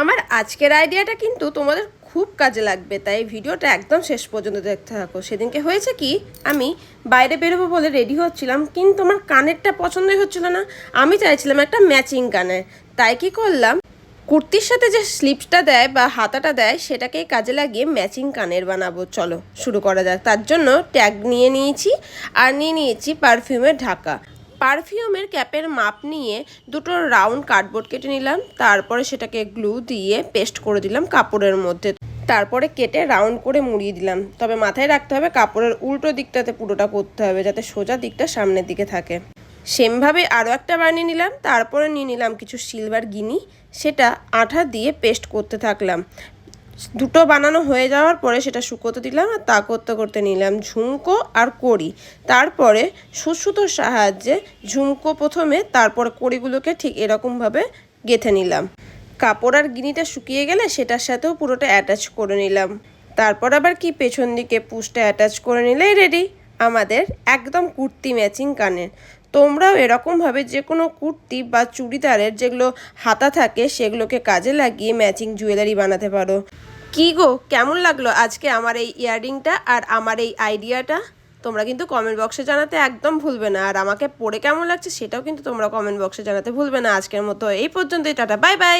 আমার আজকের আইডিয়াটা কিন্তু তোমাদের খুব কাজে লাগবে, তাই ভিডিওটা একদম শেষ পর্যন্ত দেখতে থাকো। সেদিনকে হয়েছে কি, আমি বাইরে বেরোবো বলে রেডি হচ্ছিলাম, কিন্তু আমার কানেরটা পছন্দই হচ্ছিল না। আমি চাইছিলাম একটা ম্যাচিং কানের। তাই কি করলাম, কুর্তির সাথে যে স্লিপসটা দেয় বা হাতাটা দেয় সেটাকেই কাজে লাগিয়ে ম্যাচিং কানের বানাবো। চলো শুরু করা যাক। তার জন্য ট্যাগ নিয়ে নিয়েছি আর নিয়ে নিয়েছি পারফিউমের ঢাকা। পারফিউমের ক্যাপের মাপ নিয়ে দুটো রাউন্ড কার্ডবোর্ড কেটে নিলাম, তারপরে সেটাকে গ্লু দিয়ে পেস্ট করে দিলাম কাপড়ের মধ্যে। তারপরে কেটে রাউন্ড করে মুড়িয়ে দিলাম। তবে মাথায় রাখতে হবে কাপড়ের উল্টো দিকটাতে পুরোটা করতে হবে, যাতে সোজা দিকটা সামনের দিকে থাকে। সেমভাবে আরও একটা বানিয়ে নিলাম। তারপরে নিয়ে নিলাম কিছু সিলভার গিনি, সেটা আঠা দিয়ে পেস্ট করতে থাকলাম। দুটো বানানো হয়ে যাওয়ার পরে সেটা শুকোতে দিলাম, আর তা করতে করতে নিলাম ঝুমকো আর কড়ি। তারপরে সুতোর সাহায্যে ঝুমকো প্রথমে, তারপরে কড়িগুলোকে ঠিক এরকমভাবে গেঁথে নিলাম। কাপড় আর গিনিটা শুকিয়ে গেলে সেটার সাথেও পুরোটা অ্যাটাচ করে নিলাম। তারপর আবার কি পেছন দিকে পুশটা অ্যাটাচ করে নিলেই রেডি আমাদের একদম কুর্তি ম্যাচিং কানের। তোমরাও এরকমভাবে যে কোনো কুর্তি বা চুড়িদারের যেগুলো হাতা থাকে সেগুলোকে কাজে লাগিয়ে ম্যাচিং জুয়েলারি বানাতে পারো। কি গো, কেমন লাগলো আজকে আমার এই ইয়াররিংটা আর আমার এই আইডিয়াটা? তোমরা কিন্তু কমেন্ট বক্সে জানাতে একদম ভুলবে না, আর আমাকে পরে কেমন লাগছে সেটাও কিন্তু তোমরা কমেন্ট বক্সে জানাতে ভুলবে না। আজকের মতো এই পর্যন্তই, টাটা, বাই বাই।